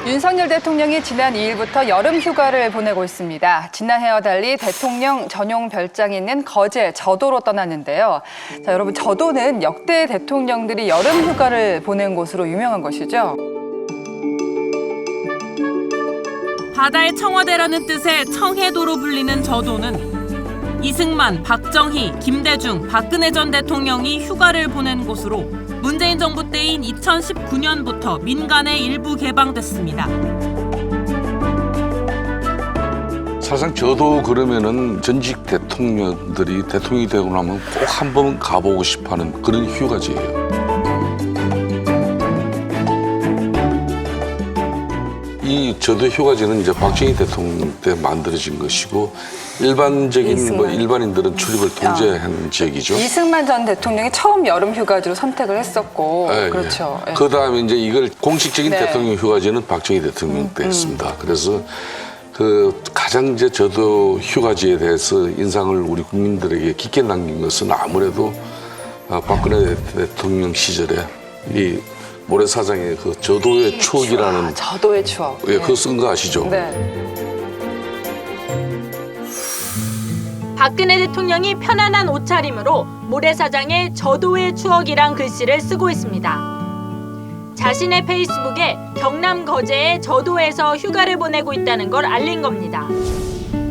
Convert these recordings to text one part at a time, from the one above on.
윤석열 대통령이 지난 2일부터 여름 휴가를 보내고 있습니다. 지난해와 달리 대통령 전용 별장이 있는 거제, 저도로 떠났는데요. 자, 여러분, 저도는 역대 대통령들이 여름 휴가를 보낸 곳으로 유명한 것이죠. 바다의 청와대라는 뜻의 청해도로 불리는 저도는 이승만, 박정희, 김대중, 박근혜 전 대통령이 휴가를 보낸 곳으로 문재인 정부 때인 2019년부터 민간에 일부 개방됐습니다. 사실상 저도 그러면은 전직 대통령들이 대통령이 되고 나면 꼭 한 번 가보고 싶어하는 그런 휴가지예요. 이 저도 휴가지는 이제 박정희 대통령 때 만들어진 것이고 일반적인 일반인들은 출입을 통제한 지역이죠. 이승만 전 대통령이 처음 여름 휴가지로 선택을 했었고, 그렇죠. 예. 그 다음에 이제 이걸 공식적인 네. 대통령 휴가지는 박정희 대통령 때 했습니다. 그래서 그 가장 이제 저도 휴가지에 대해서 인상을 우리 국민들에게 깊게 남긴 것은 아무래도 박근혜 대통령 시절에 이 모래사장의 그 저도의 추억이라는 저도의 추억. 예, 그거 쓴 거 아시죠? 네. 박근혜 대통령이 편안한 옷차림으로 모래사장에 저도의 추억이란 글씨를 쓰고 있습니다. 자신의 페이스북에 경남 거제의 저도에서 휴가를 보내고 있다는 걸 알린 겁니다.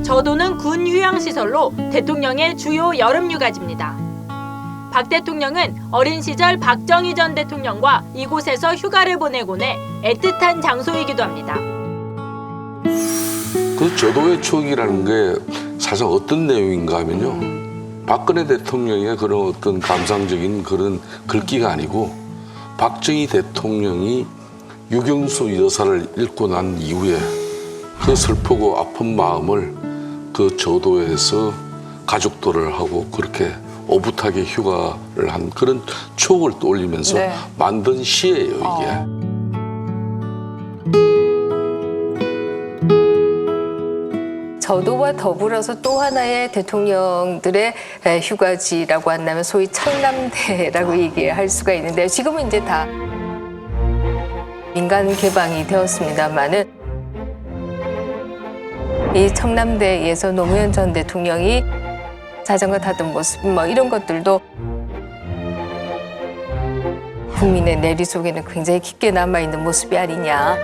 저도는 군 휴양시설로 대통령의 주요 여름 휴가지입니다. 박 대통령은 어린 시절 박정희 전 대통령과 이곳에서 휴가를 보내곤 해 애틋한 장소이기도 합니다. 그 저도의 추억이라는 게 사실 어떤 내용인가 하면요. 박근혜 대통령의 그런 어떤 감상적인 그런 글귀가 아니고 박정희 대통령이 유경수 여사를 잃고 난 이후에 그 슬프고 아픈 마음을 그 저도에서 가족들을 하고 그렇게 오붓하게 휴가를 한 그런 추억을 떠올리면서 네. 만든 시예요, 이게. 저도와 더불어서 또 하나의 대통령들의 휴가지라고 한다면 소위 청남대라고 얘기할 수가 있는데요. 지금은 이제 다 민간 개방이 되었습니다만은 이 청남대에서 노무현 전 대통령이 자전거 타던 모습 뭐 이런 것들도 국민의 내리 속에는 굉장히 깊게 남아있는 모습이 아니냐.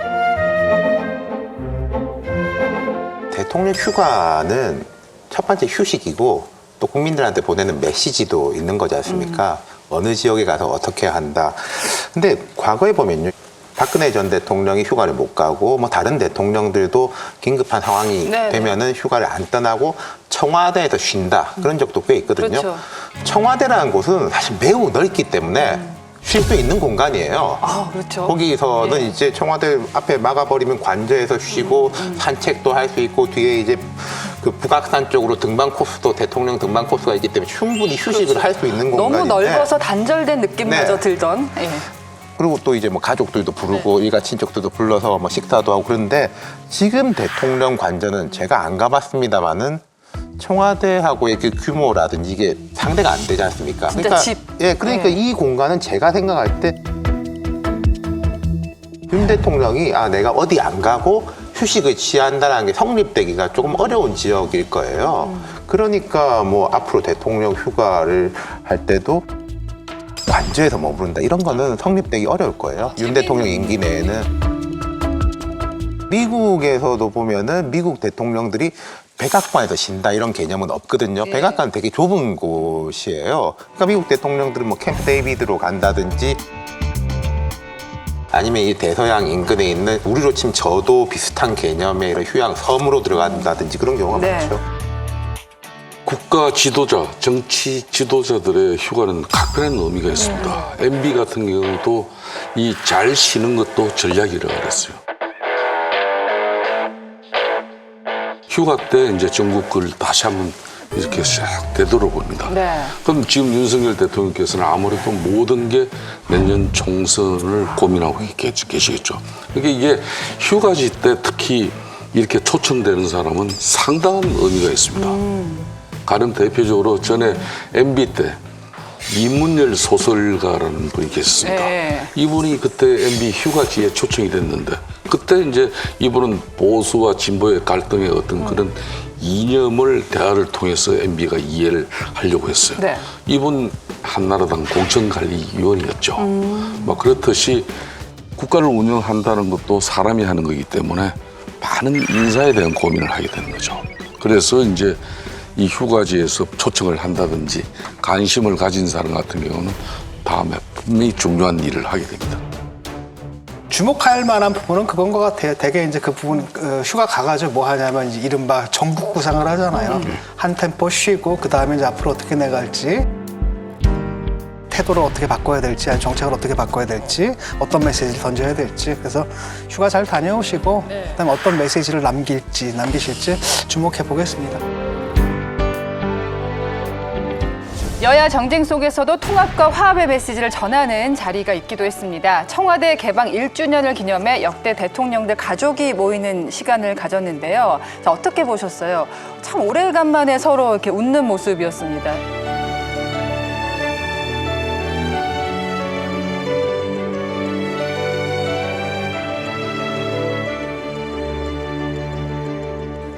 대통령 휴가는 첫 번째 휴식이고 또 국민들한테 보내는 메시지도 있는 거지 않습니까? 어느 지역에 가서 어떻게 한다. 근데 과거에 보면요. 박근혜 전 대통령이 휴가를 못 가고 뭐 다른 대통령들도 긴급한 상황이 되면은 휴가를 안 떠나고 청와대에서 쉰다. 그런 적도 꽤 있거든요. 그렇죠. 청와대라는 곳은 사실 매우 넓기 때문에 쉴 수 있는 공간이에요. 아, 그렇죠. 거기서는 이제 청와대 앞에 막아버리면 관저에서 쉬고 산책도 할 수 있고 뒤에 이제 그 북악산 쪽으로 등반 코스도 대통령 등반 코스가 있기 때문에 충분히 휴식을 할 수 있는 공간인데 너무 넓어서 단절된 느낌마저 네. 들던. 예. 그리고 또 이제 뭐 가족들도 부르고 일가 친척들도 불러서 뭐 식사도 하고 그런데 지금 대통령 관저는 제가 안 가봤습니다만은 청와대하고의 그 규모라든지 이게 상대가 안 되지 않습니까? 진짜 그러니까 집. 예, 그러니까 이 공간은 제가 생각할 때 윤 대통령이 내가 어디 안 가고 휴식을 취한다는 게 성립되기가 조금 어려운 지역일 거예요. 그러니까 뭐 앞으로 대통령 휴가를 할 때도 관저에서 머무른다 이런 거는 성립되기 어려울 거예요. 윤 대통령 임기 내에는. 미국에서도 보면은 미국 대통령들이 백악관에서 쉰다 이런 개념은 없거든요. 백악관 되게 좁은 곳이에요. 그러니까 미국 대통령들은 뭐 캠프 데이비드로 간다든지 아니면 이 대서양 인근에 있는 우리로 치면 저도 비슷한 개념의 이런 휴양 섬으로 들어간다든지 그런 경우가 많죠. 국가 지도자, 정치 지도자들의 휴가는 각별한 의미가 있습니다. MB 같은 경우도 이 잘 쉬는 것도 전략이라고 그랬어요. 휴가 때 이제 전국을 다시 한번 이렇게 싹 되돌아봅니다. 네. 그럼 지금 윤석열 대통령께서는 아무래도 모든 게 내년 총선을 고민하고 계시겠죠. 그러니까 이게 휴가지 때 특히 이렇게 초청되는 사람은 상당한 의미가 있습니다. 가령 대표적으로 전에 MB 때 이문열 소설가라는 분이 계셨습니다. 네. 이분이 그때 MB 휴가지에 초청이 됐는데 그때 이제 이분은 보수와 진보의 갈등의 어떤 그런 이념을 대화를 통해서 MB가 이해를 하려고 했어요. 네. 이분 한나라당 공천관리위원이었죠. 막 그렇듯이 국가를 운영한다는 것도 사람이 하는 거기 때문에 많은 인사에 대한 고민을 하게 되는 거죠. 그래서 이제 이 휴가지에서 초청을 한다든지 관심을 가진 사람 같은 경우는 다음에 분명히 중요한 일을 하게 됩니다. 주목할 만한 부분은 그건 것 같아요. 되게 이제 그 부분 휴가 가가지고 뭐 하냐면 이제 이른바 정국 구상을 하잖아요. 한 템포 쉬고 그 다음에 이제 앞으로 어떻게 나갈지, 태도를 어떻게 바꿔야 될지, 아니 정책을 어떻게 바꿔야 될지, 어떤 메시지를 던져야 될지. 그래서 휴가 잘 다녀오시고 그다음에 어떤 메시지를 남기실지 주목해 보겠습니다. 여야 정쟁 속에서도 통합과 화합의 메시지를 전하는 자리가 있기도 했습니다. 청와대 개방 1주년을 기념해 역대 대통령들 가족이 모이는 시간을 가졌는데요. 자, 어떻게 보셨어요? 참 오래간만에 서로 이렇게 웃는 모습이었습니다.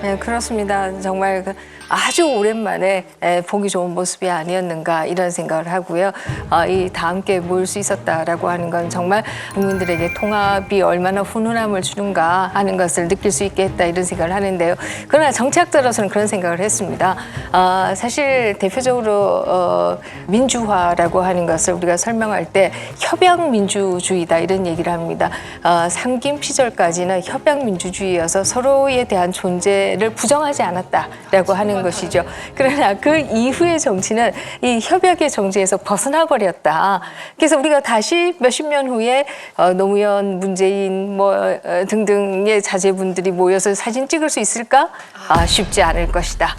네, 그렇습니다. 정말 아주 오랜만에 보기 좋은 모습이 아니었는가 이런 생각을 하고요. 이 다 함께 모일 수 있었다라고 하는 건 정말 국민들에게 통합이 얼마나 훈훈함을 주는가 하는 것을 느낄 수 있게 했다 이런 생각을 하는데요. 그러나 정치학자로서는 그런 생각을 했습니다. 사실 대표적으로 민주화라고 하는 것을 우리가 설명할 때 협약민주주의다 이런 얘기를 합니다. 상김 시절까지는 협약민주주의여서 서로에 대한 존재를 부정하지 않았다라고 하는 것이죠. 그러나 그 이후의 정치는 이 협약의 정치에서 벗어나 버렸다. 그래서 우리가 다시 몇십 년 후에 노무현, 문재인 등등의 자제분들이 모여서 사진 찍을 수 있을까? 쉽지 않을 것이다.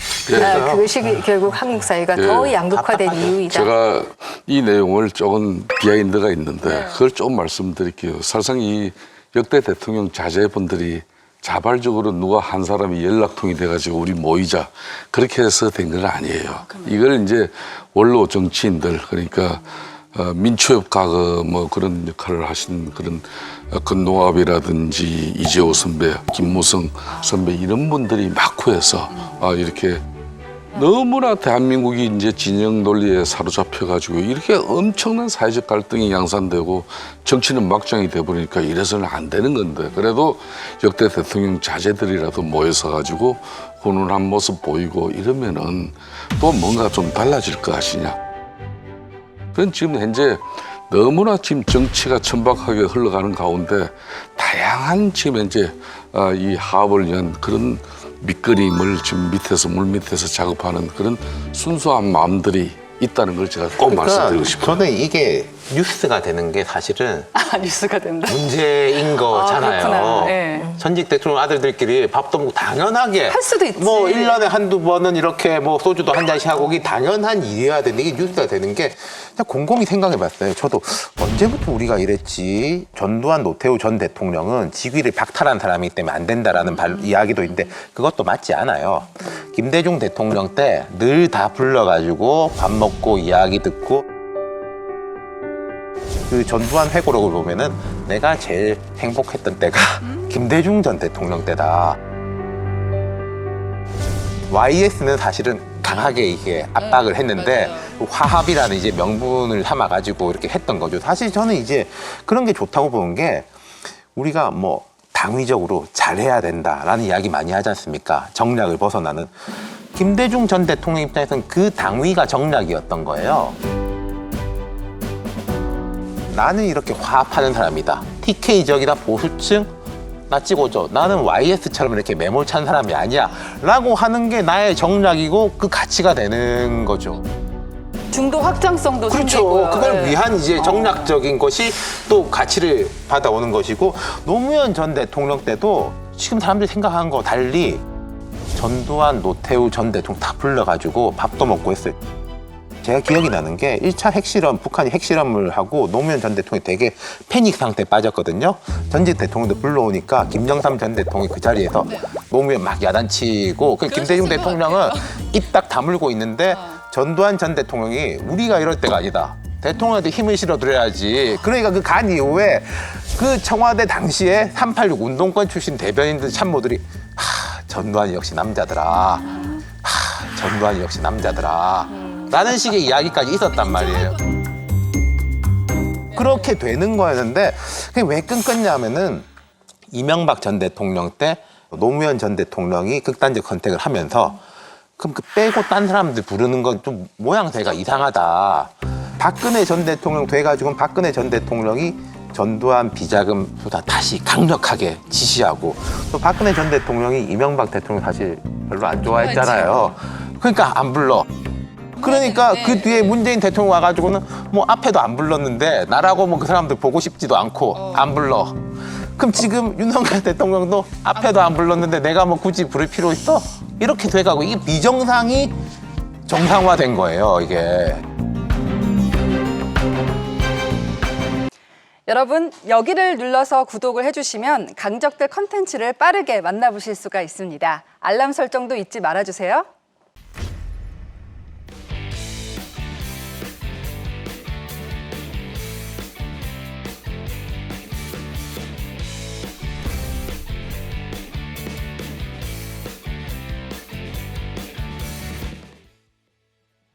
그것이 결국 한국 사회가 더 양극화된 이유이다. 제가 이 내용을 조금 비하인드가 있는데 그걸 조금 말씀드릴게요. 사실상 이 역대 대통령 자제분들이 자발적으로 누가 한 사람이 연락통이 돼가지고 우리 모이자 그렇게 해서 된 건 아니에요. 이걸 이제 원로 정치인들 그러니까 민초협 가거 뭐 그런 역할을 하신 그런 건노합이라든지 이재호 선배, 김무성 선배 이런 분들이 막후해서 이렇게 너무나 대한민국이 이제 진영 논리에 사로잡혀가지고 이렇게 엄청난 사회적 갈등이 양산되고 정치는 막장이 돼버리니까 이래서는 안 되는 건데 그래도 역대 대통령 자제들이라도 모여서 가지고 훈훈한 모습 보이고 이러면은 또 뭔가 좀 달라질 것 같으냐. 그런 지금 현재 너무나 지금 정치가 천박하게 흘러가는 가운데 다양한 지금 현재 이 화합을 위한 그런 밑그림을 지금 밑에서 물밑에서 작업하는 그런 순수한 마음들이 있다는 걸 제가 꼭 말씀드리고 싶어요. 저는 이게 뉴스가 되는 게 사실은 뉴스가 된다. 문제인 거잖아요. 그렇구나. 네. 전직 대통령 아들들끼리 밥도 먹고 당연하게 할 수도 있지. 뭐 1년에 한두 번은 이렇게 뭐 소주도 한 잔씩 하고 이게 당연한 일이어야 되는데 이게 뉴스가 되는 게 그냥 곰곰이 생각해 봤어요. 저도 언제부터 우리가 이랬지. 전두환 노태우 전 대통령은 직위를 박탈한 사람이기 때문에 안 된다라는 이야기도 있는데 그것도 맞지 않아요. 김대중 대통령 때 늘 다 불러가지고 밥 먹고 이야기 듣고 그 전두환 회고록을 보면은 내가 제일 행복했던 때가 김대중 전 대통령 때다. YS는 사실은 강하게 이게 압박을 했는데 화합이라는 이제 명분을 삼아가지고 이렇게 했던 거죠. 사실 저는 이제 그런 게 좋다고 보는 게 우리가 뭐 당위적으로 잘해야 된다라는 이야기 많이 하지 않습니까? 정략을 벗어나는. 김대중 전 대통령 입장에서는 그 당위가 정략이었던 거예요. 나는 이렇게 화합하는 사람이다. TK적이다 보수층 나 찍어줘. 나는 YS처럼 이렇게 매몰찬 사람이 아니야. 라고 하는 게 나의 정략이고 그 가치가 되는 거죠. 중도 확장성도 그렇죠. 생기고요. 그걸 네. 위한 이제 정략적인 것이 또 가치를 받아오는 것이고 노무현 전 대통령 때도 지금 사람들이 생각하는 거 달리 전두환, 노태우 전 대통령 다 불러가지고 밥도 먹고 했어요. 제가 기억이 나는 게 1차 핵실험, 북한이 핵실험을 하고 노무현 전 대통령이 되게 패닉 상태에 빠졌거든요. 전직 대통령도 불러오니까 김정삼 전 대통령이 그 자리에서 노무현 막 야단치고 그 김대중 대통령은 입 딱 다물고 있는데 전두환 전 대통령이 우리가 이럴 때가 아니다. 대통령한테 힘을 실어드려야지. 그러니까 그 간 이후에 그 청와대 당시에 386 운동권 출신 대변인들 참모들이 전두환이 역시 남자더라. 전두환이 역시 남자더라. 라는 식의 이야기까지 있었단 말이에요. 그렇게 되는 거였는데 그게 왜 끊겼냐면은 이명박 전 대통령 때 노무현 전 대통령이 극단적 선택을 하면서 그럼 그 빼고 딴 사람들 부르는 건 좀 모양새가 이상하다. 박근혜 전 대통령 돼가지고 박근혜 전 대통령이 전두환 비자금보다 다시 강력하게 지시하고 또 박근혜 전 대통령이 이명박 대통령 사실 별로 안 좋아했잖아요. 그러니까 안 불러. 그러니까 그 뒤에 문재인 대통령 와가지고는 뭐 앞에도 안 불렀는데 나라고 뭐 그 사람들 보고 싶지도 않고 안 불러. 그럼 지금 윤석열 대통령도 앞에도 안 불렀는데 내가 뭐 굳이 부를 필요 있어? 이렇게 돼가고 이게 비정상이 정상화된 거예요, 이게. 여러분, 여기를 눌러서 구독을 해주시면 강적들 컨텐츠를 빠르게 만나보실 수가 있습니다. 알람 설정도 잊지 말아주세요.